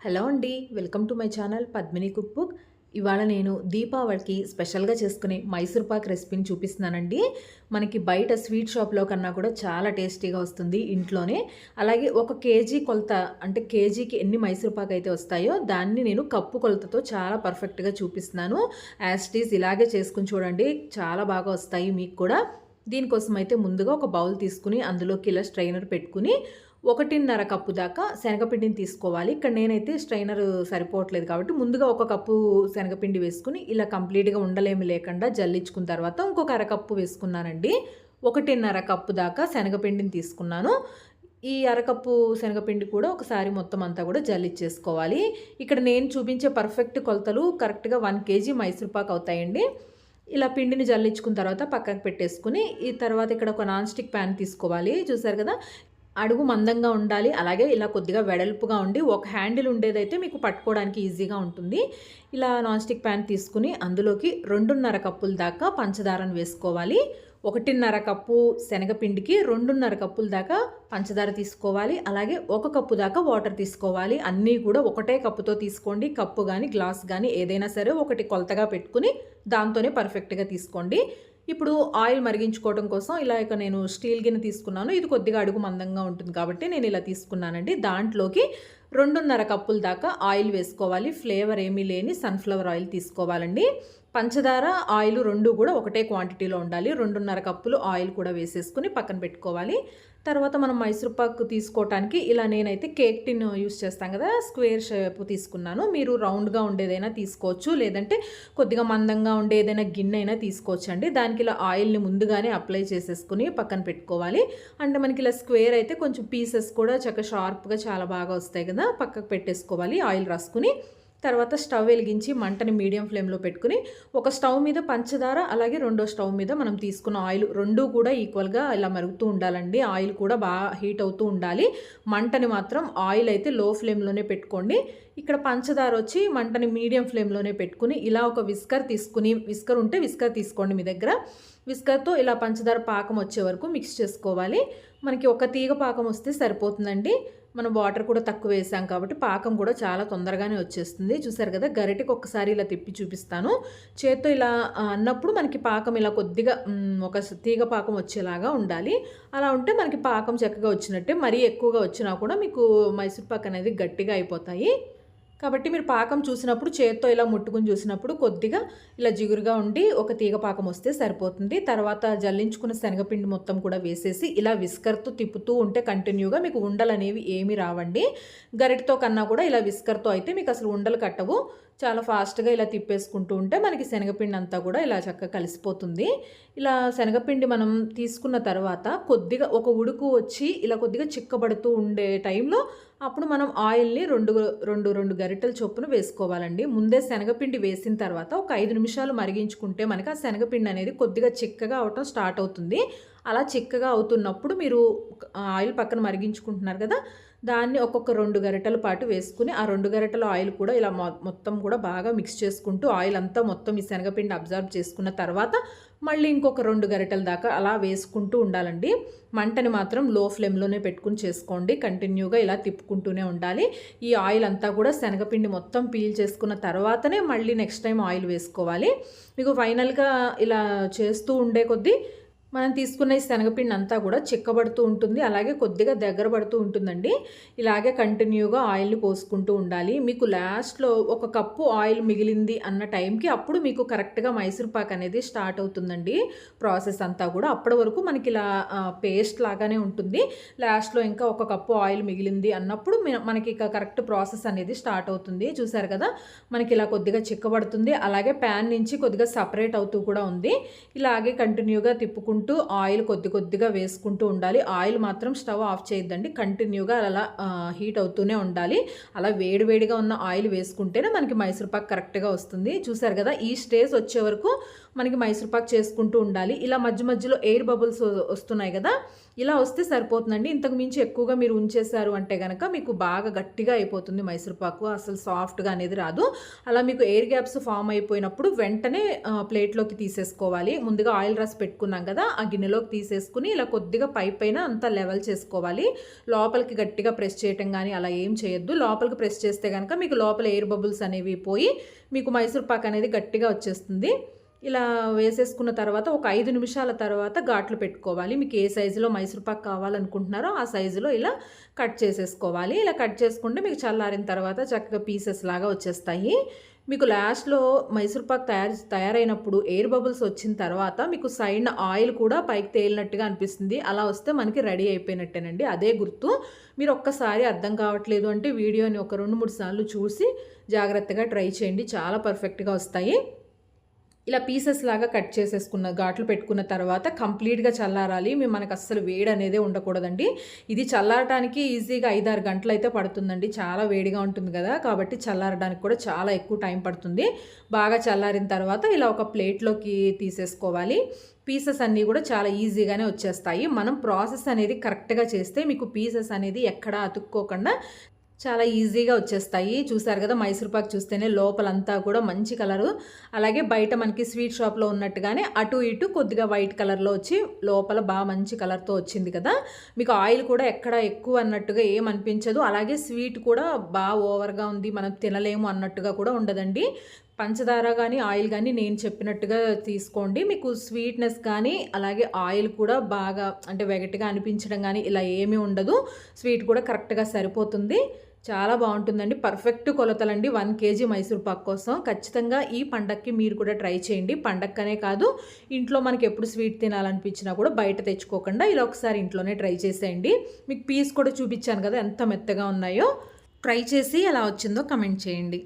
Hello అండి, welcome to my channel Padmini cook book. ఇవాళ నేను దీపావళికి స్పెషల్గా చేసుకునే మైసూర్ పాక్ రెసిపీని చూపిస్తున్నానండి. మనకి బయట స్వీట్ షాప్లో కన్నా కూడా చాలా టేస్టీగా వస్తుంది ఇంట్లోనే. అలాగే ఒక కేజీ కొలత, అంటే కేజీకి ఎన్ని మైసూర్ పాక్ అయితే వస్తాయో దాన్ని నేను కప్పు కొలతతో చాలా పర్ఫెక్ట్గా చూపిస్తున్నాను. యాజ్ ఇట్ ఈజ్ ఇలాగే చేసుకుని చూడండి, చాలా బాగా వస్తాయి మీకు కూడా. దీనికోసం అయితే ముందుగా ఒక బౌల్ తీసుకుని అందులోకి ఇలా స్ట్రైనర్ పెట్టుకుని 1.5 కప్పు దాకా శనగపిండిని తీసుకోవాలి. ఇక్కడ నేనైతే స్ట్రైనర్ సరిపోవట్లేదు కాబట్టి ముందుగా 1 కప్పు శనగపిండి వేసుకుని ఇలా కంప్లీట్గా ఉండలేమి లేకుండా జల్లించుకున్న తర్వాత ఇంకొక అరకప్పు వేసుకున్నానండి. 1.5 కప్పు దాకా శనగపిండిని తీసుకున్నాను. ఈ అరకప్పు శనగపిండి కూడా ఒకసారి మొత్తం అంతా కూడా జల్లించేసుకోవాలి. ఇక్కడ నేను చూపించే పర్ఫెక్ట్ కొలతలు కరెక్ట్గా 1 కేజీ మైసూర్ పాక్ అవుతాయండి. ఇలా పిండిని జల్లించుకున్న తర్వాత పక్కకు పెట్టేసుకుని ఈ తర్వాత ఇక్కడ ఒక నాన్ స్టిక్ ప్యాన్ తీసుకోవాలి. చూసారు కదా, అడుగు మందంగా ఉండాలి, అలాగే ఇలా కొద్దిగా వెడల్పుగా ఉండి ఒక హ్యాండిల్ ఉండేదైతే మీకు పట్టుకోవడానికి ఈజీగా ఉంటుంది. ఇలా నాన్ స్టిక్ ప్యాన్ తీసుకుని అందులోకి 2.5 కప్పుల దాకా పంచదారను వేసుకోవాలి. 1.5 కప్పు శనగపిండికి 2.5 కప్పుల దాకా పంచదార తీసుకోవాలి. అలాగే 1 కప్పు దాకా వాటర్ తీసుకోవాలి. అన్నీ కూడా ఒకటే కప్పుతో తీసుకోండి. కప్పు కానీ గ్లాస్ కానీ ఏదైనా సరే ఒకటి కొలతగా పెట్టుకుని దాంతోనే పర్ఫెక్ట్గా తీసుకోండి. ఇప్పుడు ఆయిల్ మరిగించుకోవడం కోసం ఇలా ఇక నేను స్టీల్ గిన్నె తీసుకున్నాను. ఇది కొద్దిగా అడుగు మందంగా ఉంటుంది కాబట్టి నేను ఇలా తీసుకున్నానండి. దాంట్లోకి 2.5 కప్పుల దాకా ఆయిల్ వేసుకోవాలి. ఫ్లేవర్ ఏమీ లేని సన్ఫ్లవర్ ఆయిల్ తీసుకోవాలండి. పంచదార ఆయిల్ రెండు కూడా ఒకటే క్వాంటిటీలో ఉండాలి. 2.5 కప్పులు ఆయిల్ కూడా వేసేసుకుని పక్కన పెట్టుకోవాలి. తర్వాత మనం మైసూర్ పాక్ తీసుకోవటానికి ఇలా నేనైతే కేక్ టిన్ యూస్ చేస్తాం కదా, స్క్వేర్ షేప్ తీసుకున్నాను. మీరు రౌండ్గా ఉండేదైనా తీసుకోవచ్చు, లేదంటే కొద్దిగా మందంగా ఉండే ఏదైనా గిన్నె అయినా తీసుకోవచ్చు అండి. దానికి ఇలా ఆయిల్ని ముందుగానే అప్లై చేసేసుకుని పక్కన పెట్టుకోవాలి. అంటే మనకి ఇలా స్క్వేర్ అయితే కొంచెం పీసెస్ కూడా చక్కగా షార్ప్గా చాలా బాగా వస్తాయి కదా, పక్కకు పెట్టేసుకోవాలి ఆయిల్ రాసుకుని. తర్వాత స్టవ్ వెలిగించి మంటని మీడియం ఫ్లేమ్లో పెట్టుకుని ఒక స్టవ్ మీద పంచదార, అలాగే రెండో స్టవ్ మీద మనం తీసుకున్న ఆయిల్ రెండూ కూడా ఈక్వల్గా ఇలా మరుగుతూ ఉండాలండి. ఆయిల్ కూడా బాగా హీట్ అవుతూ ఉండాలి. మంటని మాత్రం ఆయిల్ అయితే లో ఫ్లేమ్లోనే పెట్టుకోండి. ఇక్కడ పంచదార వచ్చి మంటని మీడియం ఫ్లేమ్లోనే పెట్టుకుని ఇలా ఒక విస్కర్ తీసుకుని, విస్కర్ ఉంటే విస్కర్ తీసుకోండి మీ దగ్గర. విస్కర్తో ఇలా పంచదార పాకం వచ్చే వరకు మిక్స్ చేసుకోవాలి. మనకి ఒక తీగ పాకం వస్తే సరిపోతుందండి. మనం వాటర్ కూడా తక్కువ వేసాం కాబట్టి పాకం కూడా చాలా తొందరగానే వచ్చేస్తుంది. చూసారు కదా, గరిటెకి ఒక్కసారి ఇలా తిప్పి చూపిస్తాను. చేత్తో ఇలా అన్నప్పుడు మనకి పాకం ఇలా కొద్దిగా ఒక తీగ పాకం వచ్చేలాగా ఉండాలి. అలా ఉంటే మనకి పాకం చక్కగా వచ్చినట్టే. మరీ ఎక్కువగా వచ్చినా కూడా మీకు మైసూర్ పాక్ అనేది గట్టిగా అయిపోతాయి. కాబట్టి మీరు పాకం చూసినప్పుడు చేత్తో ఇలా ముట్టుకుని చూసినప్పుడు కొద్దిగా ఇలా జిగురుగా ఉండి ఒక తీగ పాకం వస్తే సరిపోతుంది. తర్వాత జల్లించుకున్న శనగపిండి మొత్తం కూడా వేసేసి ఇలా విస్కర్తో తిప్పుతూ ఉంటే కంటిన్యూగా మీకు ఉండలు అనేవి ఏమీ రావండి. గరిటతో కన్నా కూడా ఇలా విస్కర్తో అయితే మీకు అసలు ఉండలు కట్టవు. చాలా ఫాస్ట్గా ఇలా తిప్పేసుకుంటూ ఉంటే మనకి శనగపిండి అంతా కూడా ఇలా చక్కగా కలిసిపోతుంది. ఇలా శనగపిండి మనం తీసుకున్న తర్వాత కొద్దిగా ఒక ఉడుకు వచ్చి ఇలా కొద్దిగా చిక్కబడుతూ ఉండే టైంలో అప్పుడు మనం ఆయిల్ని రెండు గరిటెల చొప్పున వేసుకోవాలండి. ముందే శనగపిండి వేసిన తర్వాత ఒక 5 నిమిషాలు మరిగించుకుంటే మనకి ఆ శనగపిండి అనేది కొద్దిగా చిక్కగా అవటం స్టార్ట్ అవుతుంది. అలా చిక్కగా అవుతున్నప్పుడు మీరు ఆయిల్ పక్కన మరిగించుకుంటున్నారు కదా, దాన్ని ఒక్కొక్క 2 గరిటెల పాటు వేసుకుని ఆ 2 గరిటెల ఆయిల్ కూడా ఇలా మొత్తం కూడా బాగా మిక్స్ చేసుకుంటూ ఆయిల్ అంతా మొత్తం ఈ శనగపిండి అబ్జర్వ్ చేసుకున్న తర్వాత మళ్ళీ ఇంకొక 2 గరిటెల దాకా అలా వేసుకుంటూ ఉండాలండి. మంటని మాత్రం లో ఫ్లేమ్లోనే పెట్టుకుని చేసుకోండి. కంటిన్యూగా ఇలా తిప్పుకుంటూనే ఉండాలి. ఈ ఆయిల్ అంతా కూడా శనగపిండి మొత్తం పీల్ చేసుకున్న తర్వాతనే మళ్ళీ నెక్స్ట్ టైం ఆయిల్ వేసుకోవాలి. మీకు ఫైనల్గా ఇలా చేస్తూ ఉండే కొద్దీ మనం తీసుకున్న ఈ శనగపిండి అంతా కూడా చిక్కబడుతూ ఉంటుంది, అలాగే కొద్దిగా దగ్గర పడుతూ ఉంటుందండి. ఇలాగే కంటిన్యూగా ఆయిల్ని పోసుకుంటూ ఉండాలి. మీకు లాస్ట్లో 1 కప్పు ఆయిల్ మిగిలింది అన్న టైంకి అప్పుడు మీకు కరెక్ట్గా మైసూర్ పాక్ అనేది స్టార్ట్ అవుతుందండి. ప్రాసెస్ అంతా కూడా అప్పటి వరకు మనకి ఇలా పేస్ట్ లాగానే ఉంటుంది. లాస్ట్లో ఇంకా 1 కప్పు ఆయిల్ మిగిలింది అన్నప్పుడు మనకి ఇక కరెక్ట్ ప్రాసెస్ అనేది స్టార్ట్ అవుతుంది. చూసారు కదా, మనకి ఇలా కొద్దిగా చిక్కబడుతుంది, అలాగే ప్యాన్ నుంచి కొద్దిగా సపరేట్ అవుతూ కూడా ఉంది. ఇలాగే కంటిన్యూగా తిప్పుకుంటూ ఆయిల్ కొద్దిగా వేసుకుంటూ ఉండాలి. ఆయిల్ మాత్రం స్టవ్ ఆఫ్ చేయొద్దండి, కంటిన్యూగా అలా హీట్ అవుతూనే ఉండాలి. అలా వేడివేడిగా ఉన్న ఆయిల్ వేసుకుంటేనే మనకి మైసూర్ పాక్ కరెక్ట్గా వస్తుంది. చూసారు కదా, ఈ స్టేజ్ వచ్చే వరకు మనకి మైసూర్ పాక్ చేసుకుంటూ ఉండాలి. ఇలా మధ్య మధ్యలో ఎయిర్ బబుల్స్ వస్తున్నాయి కదా, ఇలా వస్తే సరిపోతుందండి. ఇంతకు మించి ఎక్కువగా మీరు ఉంచేశారు అంటే కనుక మీకు బాగా గట్టిగా అయిపోతుంది మైసూర్ పాకు, అసలు సాఫ్ట్గా అనేది రాదు. అలా మీకు ఎయిర్ గ్యాప్స్ ఫామ్ అయిపోయినప్పుడు వెంటనే ప్లేట్లోకి తీసేసుకోవాలి. ముందుగా ఆయిల్ రాసి పెట్టుకున్నాం కదా, ఆ గిన్నెలోకి తీసేసుకుని ఇలా కొద్దిగా పైన అంతా లెవెల్ చేసుకోవాలి. లోపలికి గట్టిగా ప్రెస్ చేయటం కానీ అలా ఏం చేయొద్దు. లోపలికి ప్రెస్ చేస్తే కనుక మీకు లోపల ఎయిర్ బబుల్స్ అనేవి పోయి మీకు మైసూర్ పాక్ అనేది గట్టిగా వచ్చేస్తుంది. ఇలా వేసేసుకున్న తర్వాత ఒక 5 నిమిషాల తర్వాత ఘాట్లు పెట్టుకోవాలి. మీకు ఏ సైజులో మైసూర్పాక్ కావాలనుకుంటున్నారో ఆ సైజులో ఇలా కట్ చేసేసుకోవాలి. ఇలా కట్ చేసుకుంటే మీకు చల్లారిన తర్వాత చక్కగా పీసెస్ లాగా వచ్చేస్తాయి. మీకు లాస్ట్లో మైసూర్పాక్ తయారైనప్పుడు ఎయిర్ బబుల్స్ వచ్చిన తర్వాత మీకు సైడ్న ఆయిల్ కూడా పైకి తేలినట్టుగా అనిపిస్తుంది. అలా వస్తే మనకి రెడీ అయిపోయినట్టేనండి. అదే గుర్తు. మీరు ఒక్కసారి అర్థం కావట్లేదు అంటే వీడియోని ఒక 2-3 సార్లు చూసి జాగ్రత్తగా ట్రై చేయండి. చాలా పర్ఫెక్ట్గా వస్తాయి. ఇలా పీసెస్ లాగా కట్ చేసేసుకున్న ఘాట్లు పెట్టుకున్న తర్వాత కంప్లీట్గా చల్లారాలి. మనకు అస్సలు వేడి అనేది ఉండకూడదండి. ఇది చల్లారడానికి ఈజీగా 5-6 గంటలు అయితే పడుతుందండి. చాలా వేడిగా ఉంటుంది కదా, కాబట్టి చల్లారడానికి కూడా చాలా ఎక్కువ టైం పడుతుంది. బాగా చల్లారిన తర్వాత ఇలా ఒక ప్లేట్లోకి తీసేసుకోవాలి. పీసెస్ అన్నీ కూడా చాలా ఈజీగానే వచ్చేస్తాయి. మనం ప్రాసెస్ అనేది కరెక్ట్గా చేస్తే మీకు పీసెస్ అనేది ఎక్కడా అతుక్కోకుండా చాలా ఈజీగా వచ్చేస్తాయి. చూసారు కదా, మైసూర్పాక్ చూస్తేనే లోపలంతా కూడా మంచి కలరు. అలాగే బయట మనకి స్వీట్ షాప్లో ఉన్నట్టుగానే అటు ఇటు కొద్దిగా వైట్ కలర్లో వచ్చి లోపల బాగా మంచి కలర్తో వచ్చింది కదా. మీకు ఆయిల్ కూడా ఎక్కడ ఎక్కువ అన్నట్టుగా ఏమనిపించదు. అలాగే స్వీట్ కూడా బాగా ఓవర్గా ఉంది, మనం తినలేము అన్నట్టుగా కూడా ఉండదండి. పంచదార కానీ ఆయిల్ కానీ నేను చెప్పినట్టుగా తీసుకోండి. మీకు స్వీట్నెస్ కానీ అలాగే ఆయిల్ కూడా బాగా అంటే వెగటిగా అనిపించడం కానీ ఇలా ఏమీ ఉండదు. స్వీట్ కూడా కరెక్ట్గా సరిపోతుంది. చాలా బాగుంటుందండి. పర్ఫెక్ట్ కొలతలండి 1 కేజీ మైసూర్ పాక్ కోసం. ఖచ్చితంగా ఈ పండక్కి మీరు కూడా ట్రై చేయండి. పండక్కనే కాదు, ఇంట్లో మనకి ఎప్పుడు స్వీట్ తినాలనిపించినా కూడా బయట తెచ్చుకోకుండా ఇలా ఒకసారి ఇంట్లోనే ట్రై చేసేయండి. మీకు పీస్ కూడా చూపించాను కదా ఎంత మెత్తగా ఉన్నాయో. ట్రై చేసి ఎలా వచ్చిందో కమెంట్ చేయండి.